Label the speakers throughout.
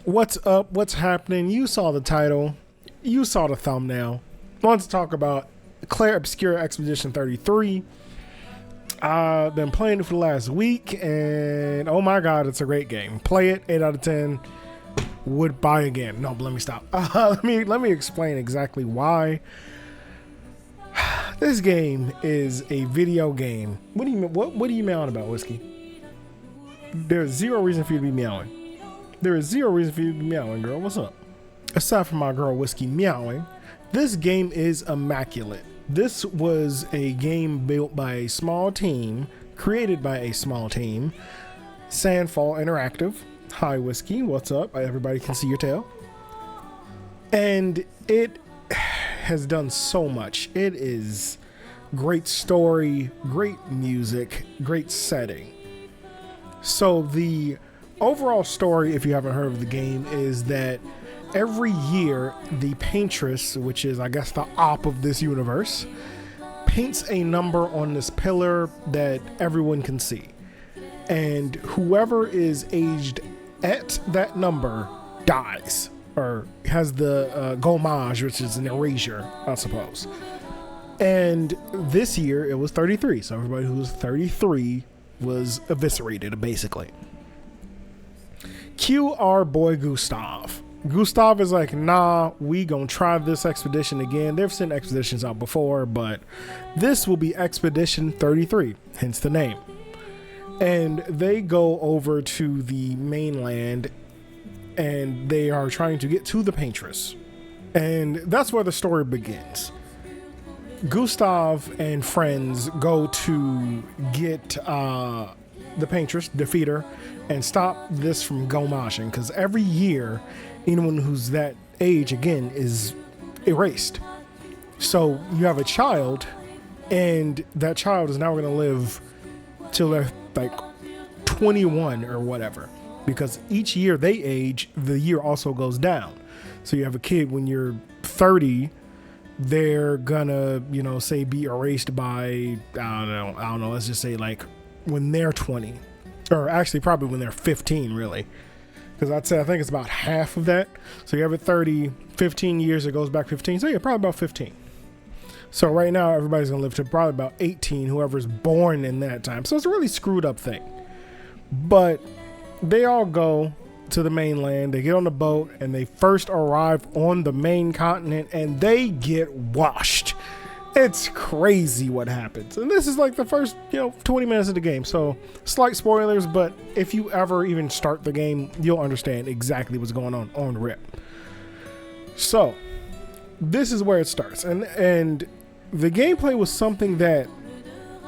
Speaker 1: What's up? What's happening? You saw the title. You saw the thumbnail. I want to talk about Clair Obscur Expedition 33. I've been playing it for the last week, and oh my god, it's a great game. Play it, 8 out of 10. Would buy again. No, but let me stop. Let me explain exactly why. This game is a video game. What do you mean? What are you meowing about, Whiskey? There's zero reason for you to be meowing. There is zero reason for you to be meowing, girl. What's up? Aside from my girl Whiskey meowing, this game is immaculate. This was a game built by a small team, created by a small team, Sandfall Interactive. Hi, Whiskey. What's up? Everybody can see your tail. And it has done so much. It is great story, great music, great setting. So the overall story, if you haven't heard of the game, is that every year the paintress, which is I guess the op of this universe, paints a number on this pillar that everyone can see. And whoever is aged at that number dies, or has the gommage, which is an erasure, I suppose. And this year it was 33, so everybody who was 33 was eviscerated, basically. Cue our boy Gustav. Gustav is like, nah, we gonna try this expedition again. They've sent expeditions out before, but this will be Expedition 33, hence the name. And they go over to the mainland, and they are trying to get to the paintress. And that's where the story begins. Gustav and friends go to get the paintress, defeat her, and stop this from gommaging, because every year anyone who's that age again is erased. So you have a child, and that child is now going to live till they're like 21 or whatever, because each year they age, the year also goes down. So you have a kid when you're 30, they're gonna, say be erased by, I don't know, let's just say like when they're 20, or actually probably when they're 15, really, because I think it's about half of that. So you have it 30, 15 years, it goes back 15, so yeah, probably about 15. So right now everybody's gonna live to probably about 18, whoever's born in that time. So it's a really screwed up thing. But they all go to the mainland, they get on the boat, and they first arrive on the main continent, and they get washed. It's crazy what happens. And this is like the first 20 minutes of the game, so slight spoilers, but if you ever even start the game, you'll understand exactly what's going on rip. So this is where it starts, and the gameplay was something that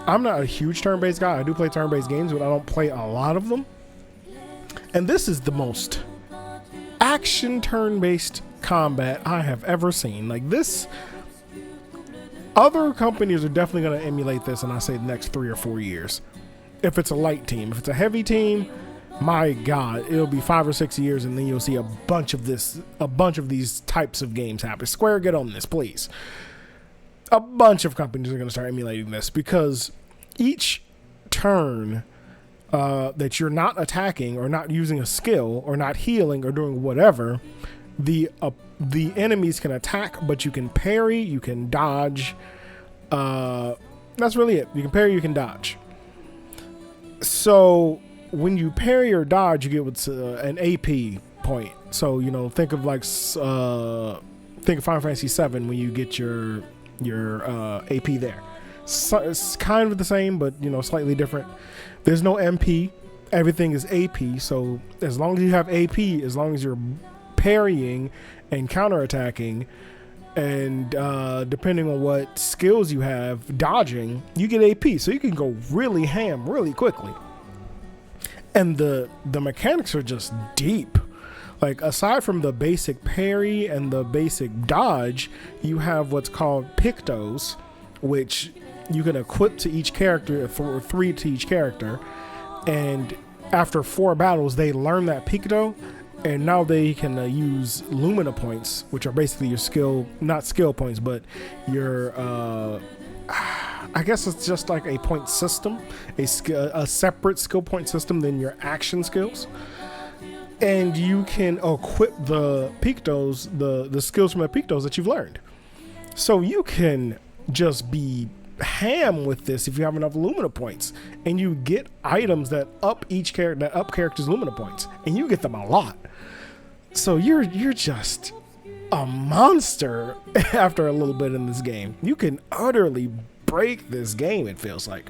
Speaker 1: I'm not a huge turn-based guy. I do play turn-based games, but I don't play a lot of them. And this is the most action turn-based combat I have ever seen. Like this, other companies are definitely going to emulate this in, I say, the next 3 or 4 years. If it's a light team. If it's a heavy team, my God, it'll be 5 or 6 years, and then you'll see a bunch of these types of games happen. Square, get on this, please. A bunch of companies are going to start emulating this, because each turn that you're not attacking or not using a skill or not healing or doing whatever, the enemies can attack, but you can parry, you can dodge. That's really it. You can parry, you can dodge. So when you parry or dodge, you get what's an AP point. So think of Final Fantasy VII when you get your AP there. So it's kind of the same, but slightly different. There's no MP. Everything is AP. So as long as you have AP, as long as you're parrying and counterattacking, and depending on what skills you have, dodging, you get AP. So you can go really ham really quickly. And the mechanics are just deep. Like, aside from the basic parry and the basic dodge, you have what's called pictos, which you can equip to each character, or 3 to each character. And after 4 battles, they learn that picto, and now they can use Lumina points, which are basically your skill, not skill points, but your, I guess it's just like a point system, a separate skill point system than your action skills. and you can equip the pictos, the skills from the pictos that you've learned. So you can just be ham with this if you have enough Lumina points, and you get items that up each character, that up characters' Lumina points, and you get them a lot. So you're just a monster after a little bit in this game. You can utterly break this game, it feels like.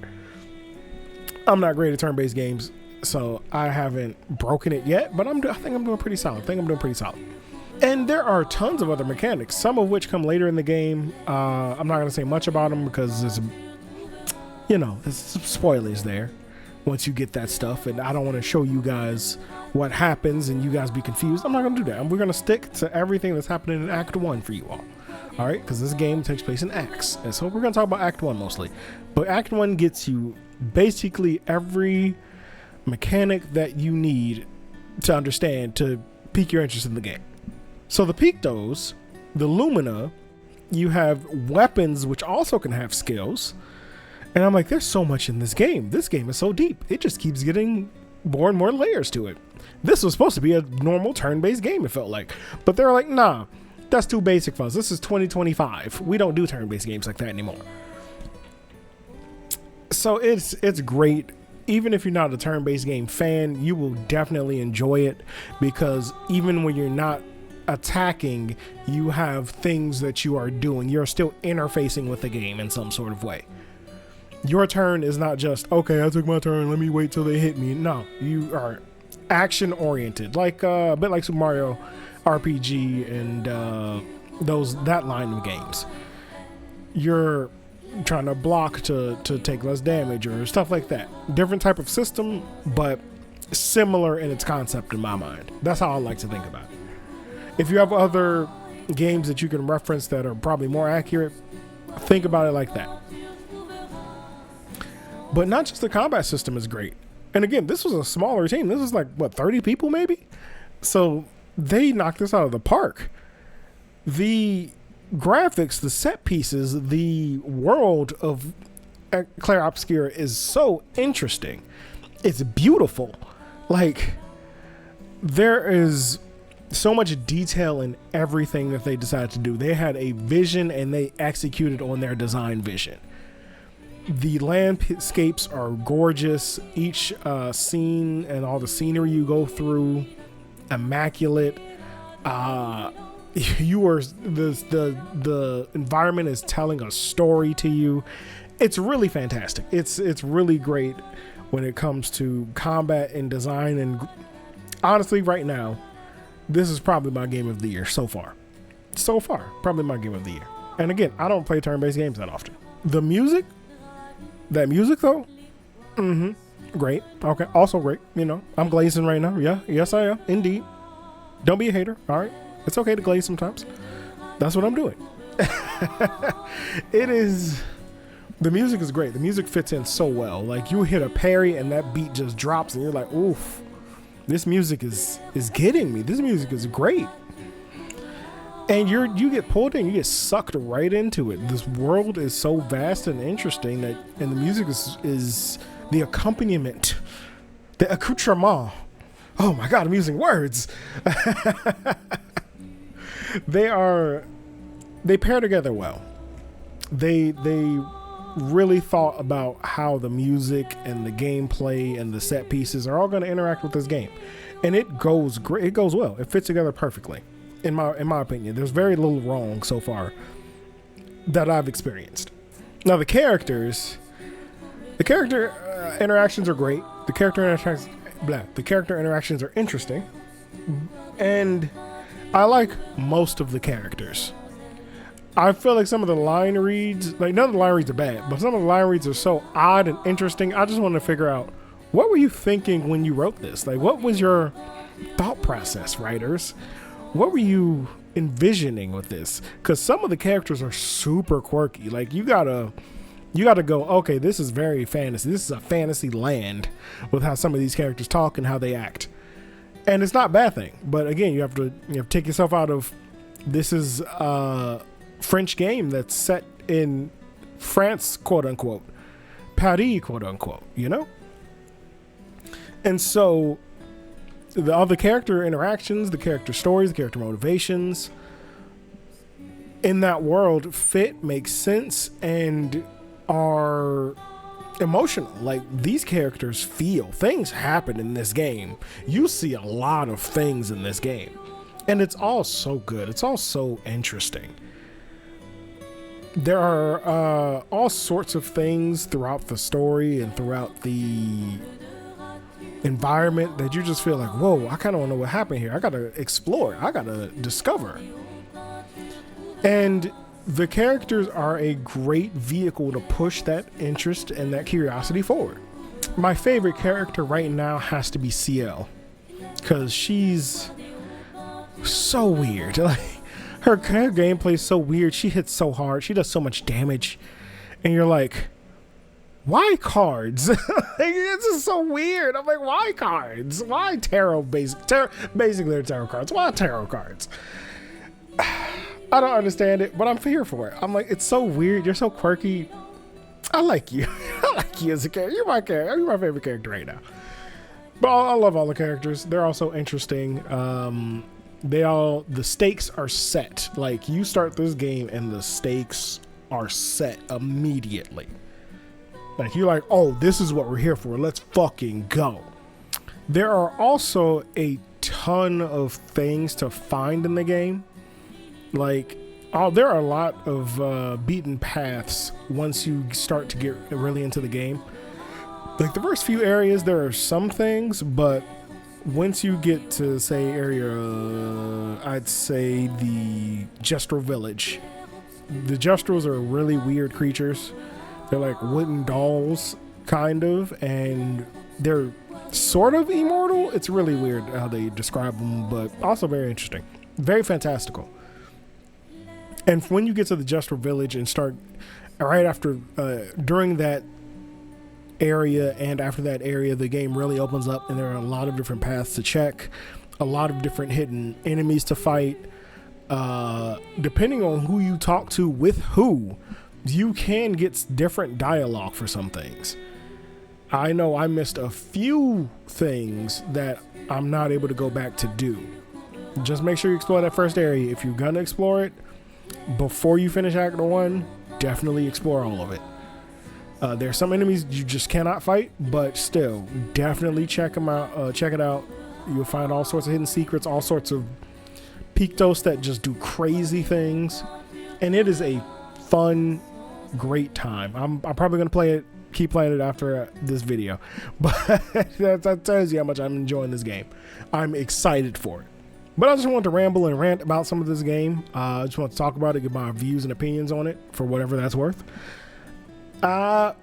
Speaker 1: I'm not great at turn-based games, so I haven't broken it yet, but I think I'm doing pretty solid. And there are tons of other mechanics, some of which come later in the game. I'm not going to say much about them because there's some spoilers there once you get that stuff, and I don't want to show you guys what happens and you guys be confused. I'm not going to do that. We're going to stick to everything that's happening in Act 1 for you all. All right, because this game takes place in acts, and so we're going to talk about Act 1 mostly. But Act 1 gets you basically every mechanic that you need to understand to pique your interest in the game. So the pictos, the Lumina, you have weapons which also can have skills. And I'm like, there's so much in this game. This game is so deep. It just keeps getting more and more layers to it. This was supposed to be a normal turn-based game, it felt like. But they're like, nah, that's too basic for us. This is 2025. We don't do turn-based games like that anymore. So it's great. Even if you're not a turn-based game fan, you will definitely enjoy it, because even when you're not attacking, you have things that you are doing. You're still interfacing with the game in some sort of way. Your turn is not just, okay, I took my turn, let me wait till they hit me. No, you are action oriented, like a bit like Super Mario RPG and that line of games. You're trying to block to take less damage or stuff like that. Different type of system, but similar in its concept in my mind. That's how I like to think about it. If you have other games that you can reference that are probably more accurate, think about it like that. But not just the combat system is great. And again, this was a smaller team. This was like, 30 people maybe? So they knocked this out of the park. The graphics, the set pieces, the world of Clair Obscur is so interesting. It's beautiful. Like, there is so much detail in everything that they decided to do. They had a vision and they executed on their design vision. The landscapes are gorgeous. Each scene and all the scenery you go through, immaculate. The environment is telling a story to you. It's really fantastic. It's really great when it comes to combat and design. And honestly, right now, this is probably my game of the year so far. Probably my game of the year. And again, I don't play turn-based games that often. The music, that music though, great. Okay, also great. I'm glazing right now. Yeah, yes I am, indeed. Don't be a hater, all right? It's okay to glaze sometimes. That's what I'm doing. The music is great. The music fits in so well. Like, you hit a parry and that beat just drops and you're like, oof. This music is getting me. This music is great. And you get pulled in, you get sucked right into it. This world is so vast and interesting and the music is the accompaniment, the accoutrement. Oh my God, I'm using words. They pair together well. They really thought about how the music and the gameplay and the set pieces are all going to interact with this game, and it goes great. It goes well. It fits together perfectly, in my opinion. There's very little wrong so far that I've experienced. Now the character interactions are great. The character interactions are interesting, and I like most of the characters. I feel like some of the line reads, like none of the line reads are bad, but some of the line reads are so odd and interesting. I just want to figure out, what were you thinking when you wrote this? Like, what was your thought process, writers? What were you envisioning with this? Because some of the characters are super quirky. Like, you gotta go, okay, this is very fantasy. This is a fantasy land with how some of these characters talk and how they act. And it's not a bad thing. But again, you have to take yourself out of, this is French game that's set in France, quote unquote, Paris, quote unquote, And so all the character interactions, the character stories, the character motivations in that world fit, make sense, and are emotional. Like, these characters feel things happen in this game. You see a lot of things in this game, and it's all so good. It's all so interesting. There are all sorts of things throughout the story and throughout the environment that you just feel like, whoa, I kind of want to know what happened here. I gotta explore. I gotta discover. And the characters are a great vehicle to push that interest and that curiosity forward. My favorite character right now has to be CL, because she's so weird. Like, her gameplay is so weird. She hits so hard. She does so much damage. And you're like, why cards? This is so weird. I'm like, why cards? Why tarot? Basically, they're tarot cards. Why tarot cards? I don't understand it, but I'm here for it. I'm like, it's so weird. You're so quirky. I like you. I like you as a character. You're my character. You're my favorite character right now. But I love all the characters. They're all so interesting. The stakes are set. Like, you start this game and the stakes are set immediately. Like, you're like, oh, this is what we're here for. Let's fucking go. There are also a ton of things to find in the game. Like, there are a lot of beaten paths once you start to get really into the game. Like, the first few areas, there are some things, but once you get to, say, I'd say the Jestro Village. The Jestros are really weird creatures. They're like wooden dolls, kind of, and they're sort of immortal. It's really weird how they describe them, but also very interesting. Very fantastical. And when you get to the Jestro Village and start right after, during that area and after that area, the game really opens up, and there are a lot of different paths to check, a lot of different hidden enemies to fight. Depending on who you talk to with who, you can get different dialogue for some things. I know I missed a few things that I'm not able to go back to do. Just make sure you explore that first area. If you're gonna explore it, before you finish Act 1, definitely explore all of it. There's some enemies you just cannot fight, but still, definitely check them out. Check it out. You'll find all sorts of hidden secrets, all sorts of Pictos that just do crazy things, and it is a fun, great time. I'm probably gonna keep playing it after this video, but that tells you how much I'm enjoying this game. I'm excited for it. But I just want to ramble and rant about some of this game. I just want to talk about it, give my views and opinions on it for whatever that's worth. I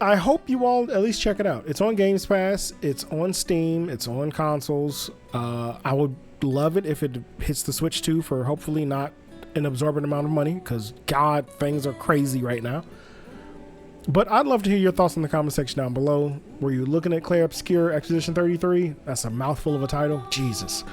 Speaker 1: hope you all at least check it out. It's on Games Pass. It's on Steam. It's on consoles. I would love it if it hits the Switch too, for hopefully not an absorbent amount of money, because God, things are crazy right now. But I'd love to hear your thoughts in the comment section down below. Were you looking at Clair Obscur Expedition 33? That's a mouthful of a title. Jesus.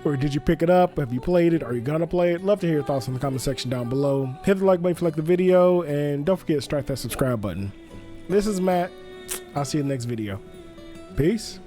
Speaker 1: Or did you pick it up? Have you played it? Are you gonna play it? Love to hear your thoughts in the comment section down below. Hit the like button if you like the video, and don't forget to strike that subscribe button. This is Matt. I'll see you in the next video. Peace.